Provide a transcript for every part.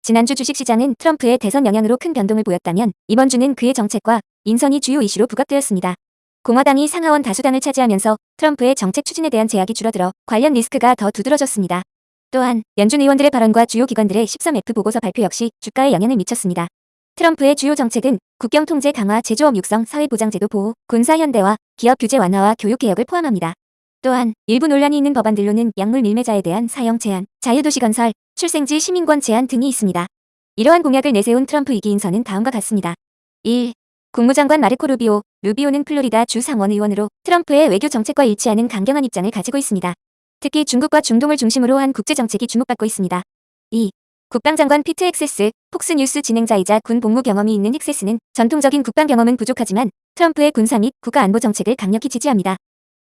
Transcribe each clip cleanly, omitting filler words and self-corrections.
지난주 주식시장은 트럼프의 대선 영향으로 큰 변동을 보였다면 이번 주는 그의 정책과 인선이 주요 이슈로 부각되었습니다. 공화당이 상하원 다수당을 차지하면서 트럼프의 정책 추진에 대한 제약이 줄어들어 관련 리스크가 더 두드러졌습니다. 또한 연준 의원들의 발언과 주요 기관들의 13F 보고서 발표 역시 주가에 영향을 미쳤습니다. 트럼프의 주요 정책은 국경 통제 강화, 제조업 육성, 사회보장제도 보호, 군사 현대화, 기업 규제 완화와 교육 개혁을 포함합니다. 또한 일부 논란이 있는 법안들로는 약물 밀매자에 대한 사형 제한, 자유도시 건설, 출생지 시민권 제한 등이 있습니다. 이러한 공약을 내세운 트럼프 2기 인선은 다음과 같습니다. 1. 국무장관 마르코 루비오. 루비오는 플로리다 주 상원 의원으로 트럼프의 외교 정책과 일치하는 강경한 입장을 가지고 있습니다. 특히 중국과 중동을 중심으로 한 국제정책이 주목받고 있습니다. 2. 국방장관 피트 헥세스. 폭스뉴스 진행자이자 군 복무 경험이 있는 헥세스는 전통적인 국방 경험은 부족하지만 트럼프의 군사 및 국가안보 정책을 강력히 지지합니다.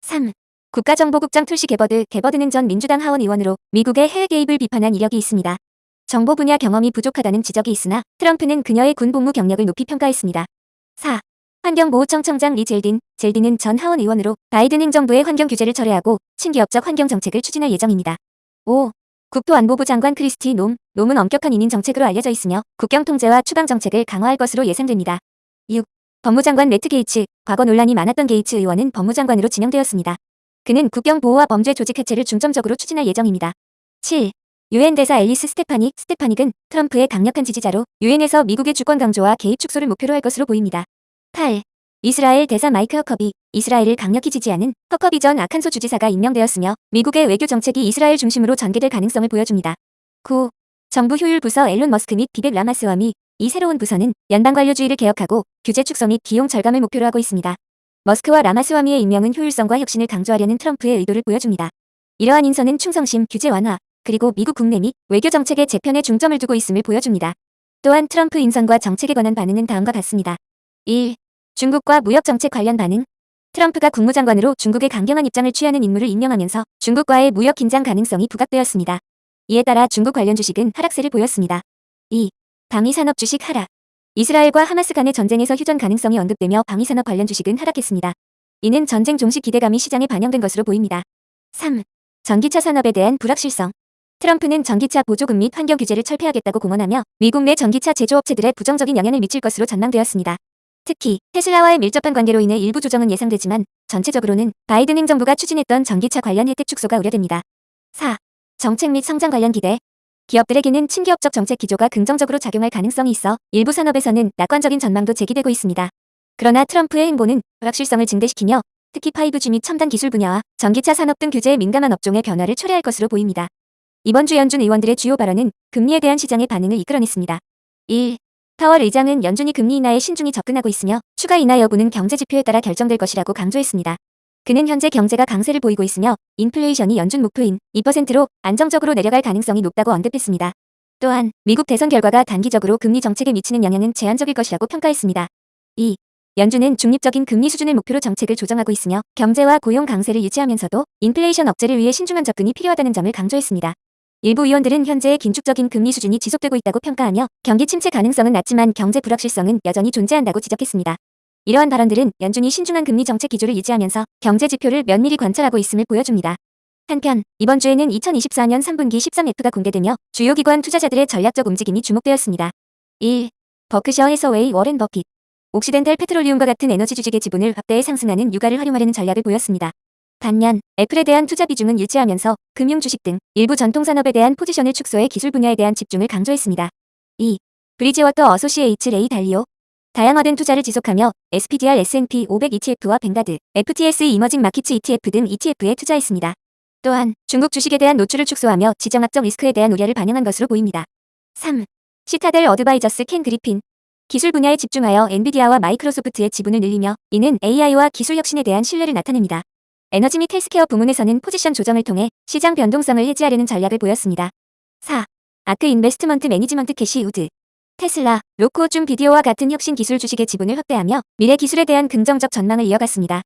3. 국가정보국장 툴시 게버드는 전 민주당 하원 의원으로 미국의 해외 개입을 비판한 이력이 있습니다. 정보 분야 경험이 부족하다는 지적이 있으나 트럼프는 그녀의 군 복무 경력을 높이 평가했습니다. 4. 환경보호청 청장 리 젤딘은 전 하원 의원으로 바이든 행정부의 환경 규제를 철회하고 친기업적 환경 정책을 추진할 예정입니다. 5. 국토안보부 장관 크리스티 놈은 엄격한 이민 정책으로 알려져 있으며 국경 통제와 추방 정책을 강화할 것으로 예상됩니다. 6. 법무장관 매트 게이츠. 과거 논란이 많았던 게이츠 의원은 법무장관으로 지명되었습니다. 그는 국경 보호와 범죄 조직 해체를 중점적으로 추진할 예정입니다. 7. 유엔 대사 앨리스 스테파닉은 트럼프의 강력한 지지자로 유엔에서 미국의 주권 강조와 개입 축소를 목표로 할 것으로 보입니다. 8. 이스라엘 대사 마이크 허커비. 이스라엘을 강력히 지지하는 허커비 전 아칸소 주지사가 임명되었으며 미국의 외교 정책이 이스라엘 중심으로 전개될 가능성을 보여줍니다. 9. 정부 효율 부서 앨런 머스크 및 비벡 라마스와미. 이 새로운 부서는 연방 관료주의를 개혁하고 규제 축소 및 비용 절감을 목표로 하고 있습니다. 머스크와 라마스와미의 임명은 효율성과 혁신을 강조하려는 트럼프의 의도를 보여줍니다. 이러한 인선은 충성심, 규제 완화, 그리고 미국 국내 및 외교 정책의 재편에 중점을 두고 있음을 보여줍니다. 또한 트럼프 인선과 정책에 관한 반응은 다음과 같습니다. 1. 중국과 무역 정책 관련 반응. 트럼프가 국무장관으로 중국의 강경한 입장을 취하는 인물을 임명하면서 중국과의 무역 긴장 가능성이 부각되었습니다. 이에 따라 중국 관련 주식은 하락세를 보였습니다. 2. 방위산업 주식 하락. 이스라엘과 하마스 간의 전쟁에서 휴전 가능성이 언급되며 방위산업 관련 주식은 하락했습니다. 이는 전쟁 종식 기대감이 시장에 반영된 것으로 보입니다. 3. 전기차 산업에 대한 불확실성. 트럼프는 전기차 보조금 및 환경 규제를 철폐하겠다고 공언하며 미국 내 전기차 제조업체들에 부정적인 영향을 미칠 것으로 전망되었습니다. 특히 테슬라와의 밀접한 관계로 인해 일부 조정은 예상되지만 전체적으로는 바이든 행정부가 추진했던 전기차 관련 혜택 축소가 우려됩니다. 4. 정책 및 성장 관련 기대. 기업들에게는 친기업적 정책 기조가 긍정적으로 작용할 가능성이 있어 일부 산업에서는 낙관적인 전망도 제기되고 있습니다. 그러나 트럼프의 행보는 불확실성을 증대시키며 특히 5G 및 첨단 기술 분야와 전기차 산업 등 규제에 민감한 업종의 변화를 초래할 것으로 보입니다. 이번 주 연준 의원들의 주요 발언은 금리에 대한 시장의 반응을 이끌어냈습니다. 1. 파월 의장은 연준이 금리 인하에 신중히 접근하고 있으며 추가 인하 여부는 경제 지표에 따라 결정될 것이라고 강조했습니다. 그는 현재 경제가 강세를 보이고 있으며 인플레이션이 연준 목표인 2%로 안정적으로 내려갈 가능성이 높다고 언급했습니다. 또한 미국 대선 결과가 단기적으로 금리 정책에 미치는 영향은 제한적일 것이라고 평가했습니다. 2. 연준은 중립적인 금리 수준을 목표로 정책을 조정하고 있으며 경제와 고용 강세를 유지하면서도 인플레이션 억제를 위해 신중한 접근이 필요하다는 점을 강조했습니다. 일부 의원들은 현재의 긴축적인 금리 수준이 지속되고 있다고 평가하며 경기 침체 가능성은 낮지만 경제 불확실성은 여전히 존재한다고 지적했습니다. 이러한 발언들은 연준이 신중한 금리 정책 기조를 유지하면서 경제 지표를 면밀히 관찰하고 있음을 보여줍니다. 한편 이번 주에는 2024년 3분기 13F가 공개되며 주요 기관 투자자들의 전략적 움직임이 주목되었습니다. 1. 버크셔 해서웨이 워렌 버핏. 옥시덴탈 페트롤리움과 같은 에너지 주식의 지분을 확대해 상승하는 유가를 활용하려는 전략을 보였습니다. 반면 애플에 대한 투자 비중은 유지하면서 금융 주식 등 일부 전통산업에 대한 포지션을 축소해 기술 분야에 대한 집중을 강조했습니다. 2. 브리지워터 어소시에이츠 레이 달리오. 다양화된 투자를 지속하며 SPDR S&P 500 ETF와 뱅가드, FTSE 이머징 마키츠 ETF 등 ETF에 투자했습니다. 또한 중국 주식에 대한 노출을 축소하며 지정학적 리스크에 대한 우려를 반영한 것으로 보입니다. 3. 시타델 어드바이저스 켄 그리핀. 기술 분야에 집중하여 엔비디아와 마이크로소프트의 지분을 늘리며 이는 AI와 기술 혁신에 대한 신뢰를 나타냅니다. 에너지 및 헬스케어 부문에서는 포지션 조정을 통해 시장 변동성을 해지하려는 전략을 보였습니다. 4. 아크 인베스트먼트 매니지먼트 캐시 우드. 테슬라, 로쿠오줌 비디오와 같은 혁신 기술 주식의 지분을 확대하며 미래 기술에 대한 긍정적 전망을 이어갔습니다.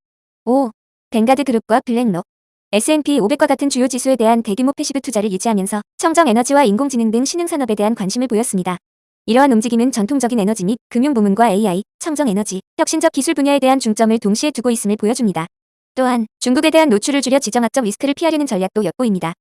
5. 뱅가드 그룹과 블랙록. S&P 500과 같은 주요 지수에 대한 대규모 패시브 투자를 유지하면서 청정 에너지와 인공지능 등 신흥 산업에 대한 관심을 보였습니다. 이러한 움직임은 전통적인 에너지 및 금융 부문과 AI, 청정 에너지, 혁신적 기술 분야에 대한 중점을 동시에 두고 있음을 보여줍니다. 또한 중국에 대한 노출을 줄여 지정학적 리스크를 피하려는 전략도 엿보입니다.